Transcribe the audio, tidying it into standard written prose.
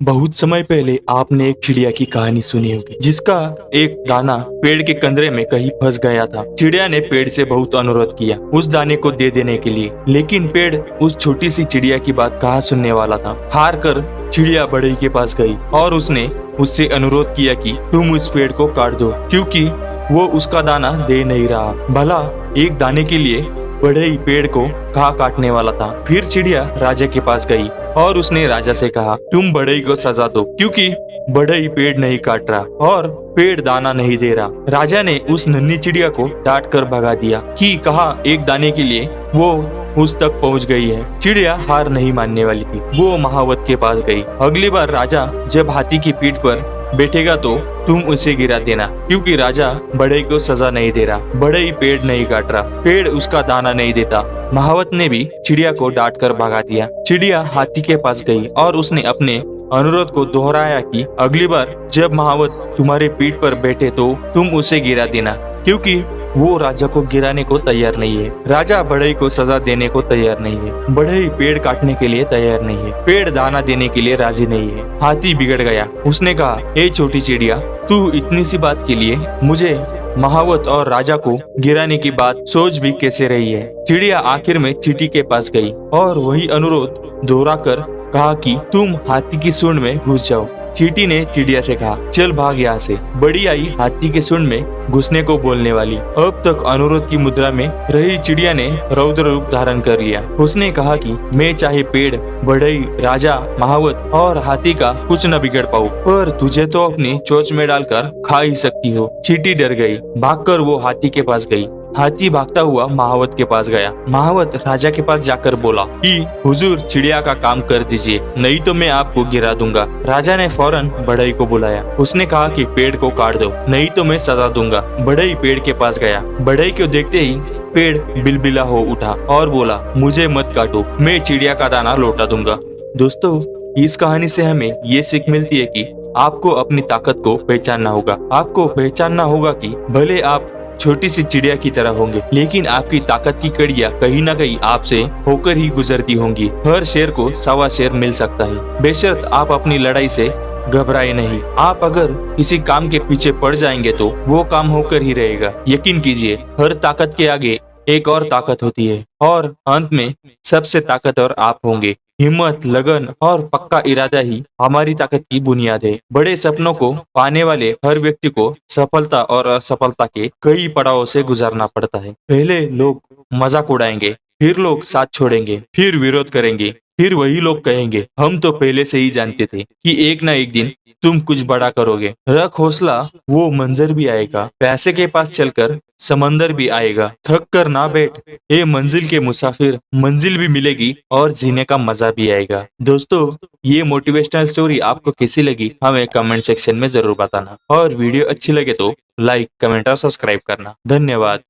बहुत समय पहले आपने एक चिड़िया की कहानी सुनी होगी जिसका एक दाना पेड़ के कंदरे में कहीं फंस गया था। चिड़िया ने पेड़ से बहुत अनुरोध किया उस दाने को दे देने के लिए, लेकिन पेड़ उस छोटी सी चिड़िया की बात कहाँ सुनने वाला था। हार कर चिड़िया बढ़ई के पास गई और उसने उससे अनुरोध किया कि तुम उस पेड़ को काट दो, क्योंकि वो उसका दाना दे नहीं रहा। भला एक दाने के लिए बढ़ई पेड़ को कहाँ काटने वाला था। फिर चिड़िया राजा के पास गई और उसने राजा से कहा, तुम बढ़ई को सजा दो, क्योंकि बढ़ई पेड़ नहीं काट रहा और पेड़ दाना नहीं दे रहा। राजा ने उस नन्ही चिड़िया को डांट कर भगा दिया कि कहा एक दाने के लिए वो उस तक पहुंच गई है। चिड़िया हार नहीं मानने वाली थी। वो महावत के पास गई। अगली बार राजा जब हाथी की पीठ पर बैठेगा तो तुम उसे गिरा देना, क्योंकि राजा बढ़ई को सजा नहीं दे रहा। बढ़ई पेड़ नहीं काट रहा, पेड़ उसका दाना नहीं देता। महावत ने भी चिड़िया को डांट कर भगा दिया। चिड़िया हाथी के पास गई और उसने अपने अनुरोध को दोहराया कि अगली बार जब महावत तुम्हारे पीठ पर बैठे तो तुम उसे गिरा देना, क्योंकि वो राजा को गिराने को तैयार नहीं है। राजा बढ़ई को सजा देने को तैयार नहीं है। बढ़ई पेड़ काटने के लिए तैयार नहीं है। पेड़ दाना देने के लिए राजी नहीं है। हाथी बिगड़ गया। उसने कहा, ए छोटी चिड़िया, तू इतनी सी बात के लिए मुझे महावत और राजा को गिराने की बात सोच भी कैसे रही है। चिड़िया आखिर में चींटी के पास गई और वही अनुरोध दोहरा कर कहा कि तुम हाथी की सूंड में घुस जाओ। चींटी ने चिड़िया से कहा, चल भाग यहाँ से। बड़ी आई हाथी के सूंड में घुसने को बोलने वाली। अब तक अनुरोध की मुद्रा में रही चिड़िया ने रौद्र रूप धारण कर लिया। उसने कहा कि मैं चाहे पेड़, बढ़ई, राजा, महावत और हाथी का कुछ न बिगड़ पाऊं, पर तुझे तो अपनी चोंच में डालकर खा ही सकती हो। चींटी डर गई। भागकर वो हाथी के पास गई। हाथी भागता हुआ महावत के पास गया। महावत राजा के पास जाकर बोला कि हुजूर, चिड़िया का काम कर दीजिए, नहीं तो मैं आपको गिरा दूंगा। राजा ने फौरन बढ़ई को बुलाया। उसने कहा कि पेड़ को काट दो, नहीं तो मैं सजा दूंगा। बढ़ई पेड़ के पास गया। बढ़ई को देखते ही पेड़ बिलबिला हो उठा और बोला, मुझे मत काटो, मैं चिड़िया का दाना लौटा दूंगा। दोस्तों, इस कहानी से हमें ये सीख मिलती है कि आपको अपनी ताकत को पहचानना होगा। आपको पहचानना होगा कि भले आप छोटी सी चिड़िया की तरह होंगे, लेकिन आपकी ताकत की कड़ियां कहीं ना कहीं आपसे होकर ही गुजरती होंगी। हर शेर को सवा शेर मिल सकता है। बेशर्त आप अपनी लड़ाई से घबराए नहीं। आप अगर किसी काम के पीछे पड़ जाएंगे तो वो काम होकर ही रहेगा। यकीन कीजिए, हर ताकत के आगे एक और ताकत होती है और अंत में सबसे ताकतवर आप होंगे। हिम्मत, लगन और पक्का इरादा ही हमारी ताकत की बुनियाद है। बड़े सपनों को पाने वाले हर व्यक्ति को सफलता और असफलता के कई पड़ावों से गुजरना पड़ता है। पहले लोग मजाक उड़ाएंगे, फिर लोग साथ छोड़ेंगे, फिर विरोध करेंगे, फिर वही लोग कहेंगे, हम तो पहले से ही जानते थे कि एक ना एक दिन तुम कुछ बड़ा करोगे। रख हौसला, वो मंजर भी आएगा। पैसे के पास चलकर समंदर भी आएगा। थक कर ना बैठ, ए मंजिल के मुसाफिर, मंजिल भी मिलेगी और जीने का मजा भी आएगा। दोस्तों, ये मोटिवेशनल स्टोरी आपको कैसी लगी हमें कमेंट सेक्शन में जरूर बताना, और वीडियो अच्छी लगे तो लाइक, कमेंट और सब्सक्राइब करना। धन्यवाद।